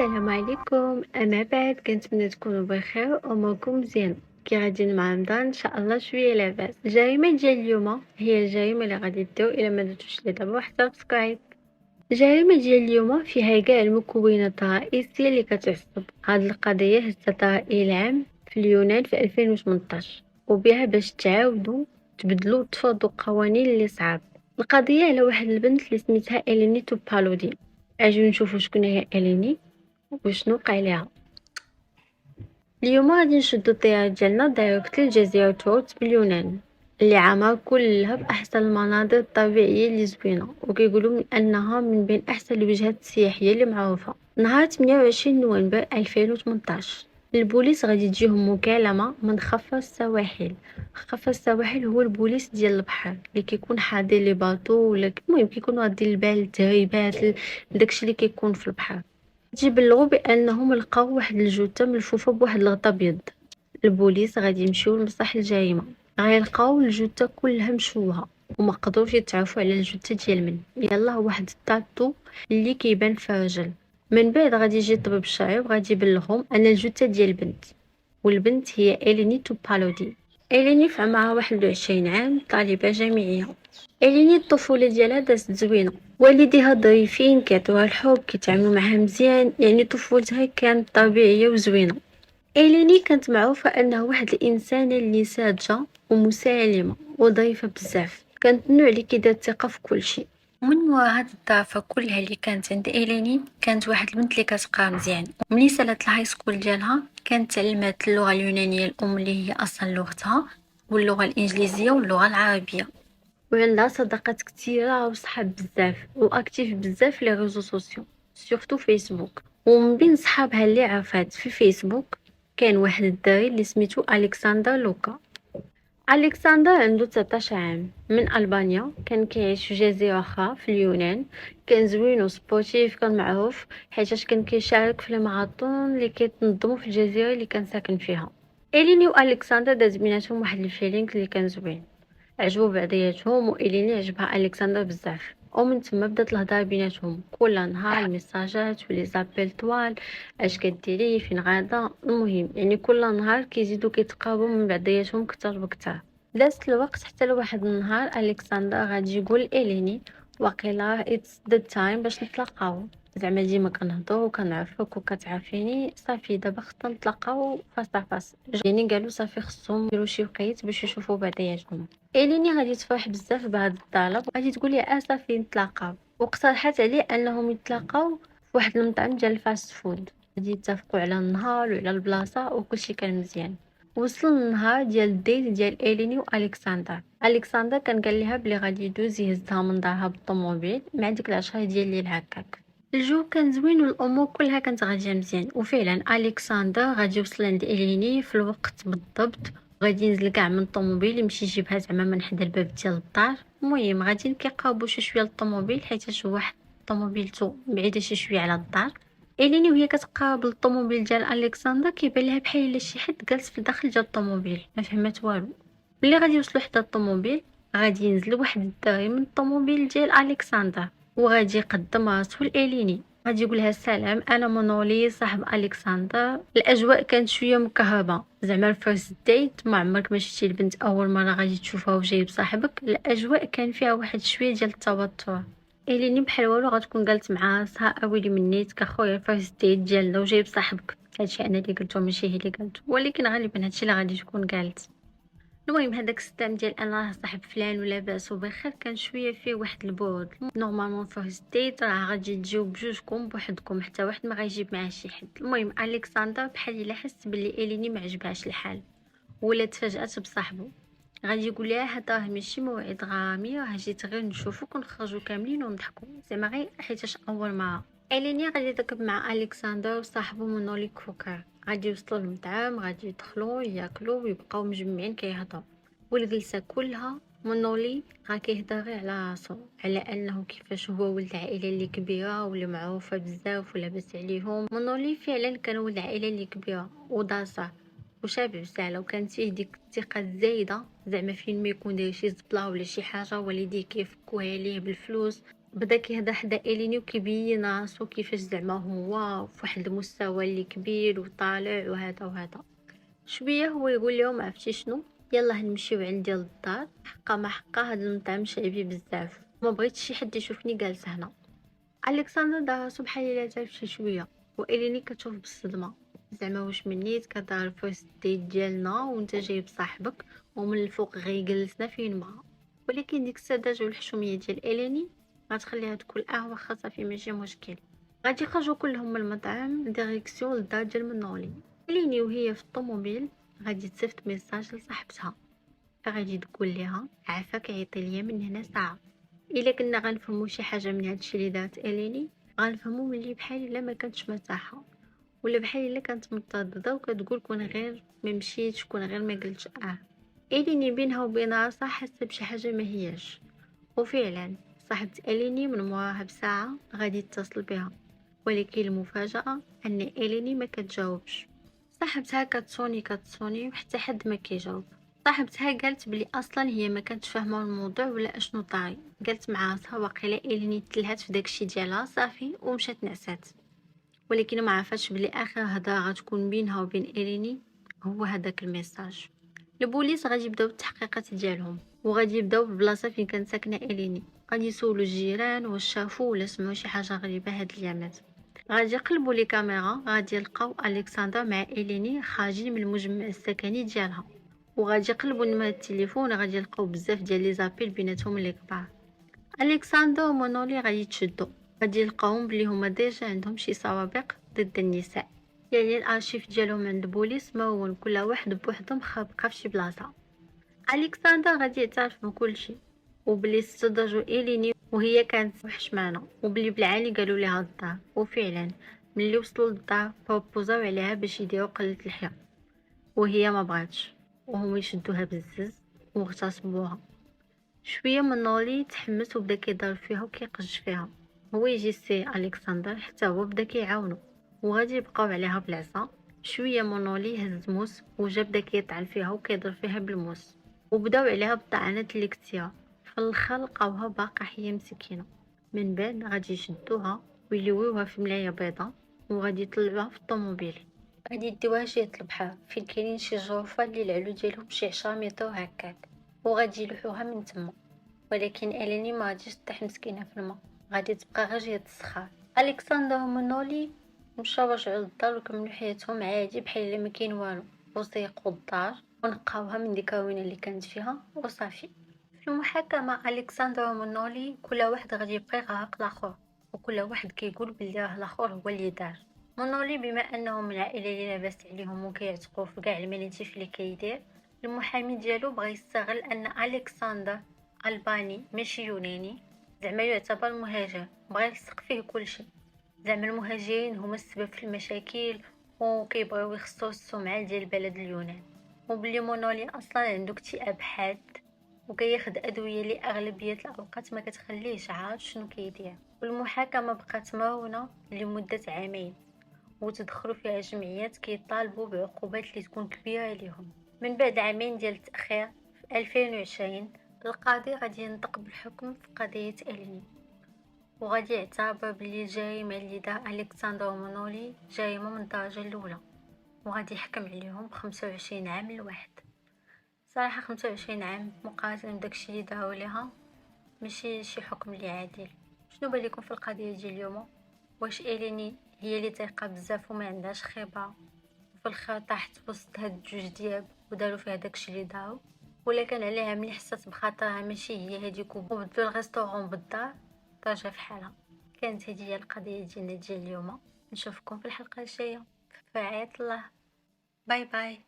السلام عليكم. انا بعد كنتمنى تكونوا بخير واموركم مزيان. كي غادي مع رمضان ان شاء الله شويه لاباس. الجريمه ديال اليوم هي الجريمه اللي غادي ديروا الا ما درتوش لي دابا واحد سبسكرايب. الجريمه ديال اليوم فيها كاع المكونات الرئيسيه اللي كتعصب. هاد القضيه هزت الراي العام في اليونان في 2018 وبها باش تعاودوا تبدلوا وتفرضوا قوانين اللي صعاب. القضيه على واحد البنت اللي سميتها إليني توبالودي. اجيو نشوفوا شكون هي إليني وشنو وقع ليها. اليوم غادي نشدو الطيارة ديالنا دايركت لجزيرة تورت باليونان اللي عامر كلها بأحسن المناظر الطبيعية اللي زوينة وكيقولوا من أنها من بين أحسن الوجهات السياحية اللي معروفة. نهار 28 نوفمبر 2018 البوليس غادي تجيهم مكالمة من خفر السواحل. خفر السواحل هو البوليس ديال البحر اللي كيكون حاضر لي باطو ولا المهم كيكونوا غادي البال التهريبات داكشي اللي كيكون في البحر. تيبلغوا بانهم لقاو واحد الجثه ملفوفه بواحد الغطا ابيض. البوليس غادي يمشيو لمصح الجريمه غيلقاو الجثه كلها مشوهه وما قدروش يتعرفوا على الجثه ديال من يلا واحد التاتو اللي كيبان في الرجل. من بعد غادي يجي الطبيب الشرعي وغادي يبلغهم ان الجثه ديال البنت والبنت هي إليني توبالودي. إليني في عمرها 21 عام طالبه جامعيه. إليني الطفوله ديالها دازت زوينه. والديها ظريفين كيعطيوها الحب كيتعاملوا معها مزيان يعني طفولتها كانت طبيعيه وزوينه. إليني كانت معروفه انها واحد الانسانه اللي ساذجه ومسالمه وظريفه بزاف. كانت النوع اللي كيدير الثقه في كل شيء. من مورا هاد الضعفه كلها اللي كانت عند إليني كانت واحد البنت اللي كتقرا مزيان وملي سالات الهاي سكول ديالها كانت تعلمات اللغه اليونانيه الام اللي هي اصلا لغتها واللغه الانجليزيه واللغه العربيه وعندها صداقات كثيره وصحاب بزاف واكتيف بزاف في لي ريزو سوسيو سورتو فيسبوك. ومن بين صحابها اللي عرفات في فيسبوك كان واحد الدري اللي سميتو الكسندر لوكا. الكسندر عنده 19 عام من البانيا كان كيعيش في جزيره اخرى في اليونان. كان زوين وسبورتيف كان معروف حيتاش كان كيشارك في الماراثون اللي كيتنظموا في الجزيره اللي كان ساكن فيها. إليني والكسندر داز بيناتهم واحد الفيلينغ اللي كان زوين عجبوا بعضياتهم وإليني عجبها الكسندر بزاف ومن تما بدات الهضره بيناتهم كل نهار الميساجات ولي زابيل طوال اش كديري فين غادا. المهم يعني كل نهار كيزيدوا كيتقربوا من بعضياتهم كتر بكتر. دازت الوقت حتى لواحد النهار الكسندر غادي يقول إليني واقيلا اتس ذا تايم باش نتلاقاو زعما ديما كنهضروا وكنعرفوك وكتعرفيني صافي دابا خصنا نتلاقاو فاس فاس. يعني قالوا صافي خصهم يديروا شي وقيت باش يشوفوا بعضياتهم. إليني غادي تفرح بزاف بهذا الطلب وغادي تقول لي صافي نتلاقاو واقترحت عليه انهم يتلاقاو في واحد المطعم ديال الفاست فود. غادي يتفقوا على النهار وعلى البلاصه وكلشي كان مزيان. وصل النهار ديال الديت ديال إليني والكسندر. الكسندر كان قال لها بلي غادي يدوز يهزها من دارها بالطوموبيل مع ديك العشرة ديال الليل هكاك. الجو كان زوين والامور كلها كانت غاديه مزيان وفعلا الكسندر غادي يوصل عند إليني في الوقت بالضبط. غادي ينزل كاع من الطوموبيل يمشي يجيبها زعما من حدا الباب ديال الدار. المهم غادي كيقربوا شي شويه للطوموبيل حيت هو واحد طوموبيلته بعيده شي شويه على الدار. إليني وهي كتقرب للطوموبيل ديال الكسندر كيبان لها بحال الا شي حد جالس في الداخل ديال الطوموبيل ما فهمت والو. ملي غادي يوصلوا حتى الطوموبيل غادي ينزل واحد الدري من الطوموبيل ديال الكسندر وغادي يقدم راسو لإليني. غادي يقولها السلام انا مونولي صاحب الكسندر. الاجواء كانت شويه مكهربه زعما الفيرست ديت ما عمرك ما شفتي البنت اول مره غادي تشوفها وجايب صاحبك. الاجواء كان فيها واحد شويه ديال التوتر. إليني بحال والو غتكون قالت مع راسها اويلي منيت كخويا الفيرست ديت ديالنا وجايب صاحبك. هادشي انا اللي قلته ماشي هي اللي قالته ولكن غالبا هادشي اللي غادي تكون قالت. المهم هذاك الستان ديال انا صاحب فلان ولا باس وبخير كان شويه فيه واحد البعد. نورمالمون فيرست ديت راه غادي تجيو بجوجكم بوحدكم حتى واحد ما غيجيب معاه شي حد. المهم الكسندر بحال الا حس بلي إليني ما عجبهاش الحال ولا تفاجات بصاحبه. غادي يقول لها هذا ماشي موعد غرامي راه جيت غير نشوفك ونخرجوا كاملين ونضحكوا زعما غير حيتاش اول مره. إليني غادي تركب مع الكسندر وصاحبه مونولي كوكر. غادي يوصلوا للمطعم غادي يدخلوا ياكلوا ويبقاو مجمعين كيهضروا والجلسه كلها مونولي غا كيهضر غير على راسو على انه كيفاش هو ولد عائله اللي كبيره واللي معروفه بزاف ولاباس عليهم. مونولي فعلا كان ولد عائله اللي كبيره وداسه وشاب بزاف وكانت فيه ديك الثقه الزايده زعما فين ما يكون داير شي زبله ولا شي حاجه والديه كيفكوها ليه بالفلوس بدا كيهضر حدا إليني وكيبين راسو كيفاش زعما هو فواحد المستوى اللي كبير وطالع وهذا وهذا. شويه هو يقول لهم عرفتي شنو، يلا نمشيو عندي للدار، حقا ما حقا هاد المطعم شعبي بزاف، ما بغيتش شي حد يشوفني جالسه هنا. الكسندر دار راسو بحال الا تعب شي شويه، وإليني كتشوف بالصدمه، زعما واش منيت كدار الفيرست ديت ديالنا وانت جايب صاحبك ومن الفوق غير جلسنا فين ما. ولكن ديك السذاجه والحشوميه ديال إليني غتخليها تقول واخا صافي ماشي مشكل. غادي يخرجوا كلهم من المطعم ديريكسيون للدار ديال منولي. إليني وهي في الطوموبيل غادي تصيفط ميساج لصاحبتها، غادي تقول ليها عافاك عيطي ليا من هنا ساعه. الا كنا غنفهموا شي حاجه من هادشي اللي دارت إليني، غنفهموا ملي بحال الا ما كانتش مرتاحه، ولا بحال الا كانت متردده وكتقول كون غير ما مشيتش، كون غير ما قلتش إليني بينها وبين راسها حاسه بشي حاجه ما هياش. وفعلا صاحبة إليني من موراها بساعه غادي تتصل بها، ولكن المفاجاه ان إليني ما كتجاوبش. صاحبتها كتصوني وحتى حد ما كيجاوب. صاحبتها قالت بلي اصلا هي ما كانتش فاهمه الموضوع ولا اشنو طاري، قالت مع راسها واقيلا إليني تلهات في داكشي ديالها صافي ومشات نعسات. ولكن ما عرفتش بلي اخر هضره غتكون بينها وبين إليني هو هذاك الميساج. البوليس غادي يبداو التحقيقات ديالهم، وغادي يبداو بالبلاصه فين كانت ساكنه إليني، غادي يسولوا الجيران واش شافوا ولا سمعوا شي حاجه غريبه هاد الايامات. غادي يقلبوا لي كاميرا، غادي يلقاو الكسندر مع إليني خارجين من المجمع السكني ديالها، وغادي يقلبوا نمر التليفون، غادي يلقاو بزاف ديال لي زابيل بيناتهم اللي كبار. الكسندر ومونولي غادي يتشدوا، غادي يلقاوهم بلي هما ديجا عندهم شي سوابق ضد النساء، يعني الارشيف ديالهم عند البوليس مهون كل واحد بوحدهم خابقه في شي بلاصه. الكسندر غادي يعترف بكل شيء، وبلي استدرجوا إليني وهي كانت حشمانه، وبلي بالعالي قالوا ليها الدار. وفعلا ملي وصلوا للدار بروبوزاو عليها باش يديروا قلة الحياة، وهي ما بغاتش، وهم يشدوها بالزز واغتصبوها. شويه من نولي تحمس وبدا كيضرب فيها وكيقج فيها. هو يجي سي الكسندر حتى هو بدا كيعاونو، وغادي يبقاو عليها بالعصا. شويه مونولي هز موس وجا بدا كيطعن فيها وكيضرب فيها بالموس، وبداو عليها بالطعنات اللي كثيره. في الاخر لقاوها باقا حيه مسكينه. من بعد غادي يشدوها ويلويوها في ملايه بيضاء، وغادي يطلعوها في الطوموبيل، غادي يديوها شي البحر فين كاينين شي جرفه اللي العلو ديالهم شي 10 متر هكاك، وغادي يلوحوها من تما. ولكن إليني ما غاديش طيح مسكينه في الماء، غادي تبقى غير جهة الصخر. الكسندر ومنولي مشاو رجعوا للدار وكملوا حياتهم عادي بحال الا ما كاين والو، وسيقوا الدار ونقاوها من ديك الروينه اللي كانت فيها وصافي. في المحاكمه الكسندر ومنولي كل واحد غادي يبقى يغرق الاخر، وكل واحد كيقول بلي راه الاخر هو اللي دار. منولي بما انهم من العائله اللي لاباس عليهم وكيعتقوا في كاع المناتيف اللي كيدير، المحامي ديالو بغى يستغل ان الكسندر ألباني ماشي يوناني، زعما يعتبر مهاجر، بغا يلصق فيه كلشي، زعما المهاجرين هما السبب في المشاكل وكيبغيو يخسروا السمعه ديال بلد اليونان. وبلي مونولي اصلا عنده اكتئاب حاد وكياخد ادويه اللي اغلبيه الاوقات ما كتخليهش عارف شنو كيدير. والمحاكمه بقات مرونه لمده عامين، وتدخلوا فيها جمعيات كيطالبوا بعقوبات اللي تكون كبيره ليهم. من بعد عامين ديال التاخير في 2020 القاضي غادي ينطق بالحكم في قضيه إليني، وغادي يعتبر بلي الجريمه اللي دار الكسندر ومنولي جريمه من الدرجه الاولى، وغادي يحكم عليهم ب25 عام الواحد. صراحه 25 عام مقارنه بداكشي اللي داروا ليها ماشي شي حكم اللي عادل. شنو بالكم في القضيه ديال اليوم؟ واش إليني هي اللي تايقه بزاف وما عندهاش خبره وفي الخير طاحت وسط هاد الجوج دياب وداروا فيها داكشي اللي داروا، ولا كان عليها ملي حست بخاطرها ماشي هي هذيك وبدلوا الريستورون بالدار طاجه في حالها؟ كانت هذه هي القضيه ديالنا ديال اليوم. نشوفكم في الحلقه الجايه في رعايه الله. باي باي.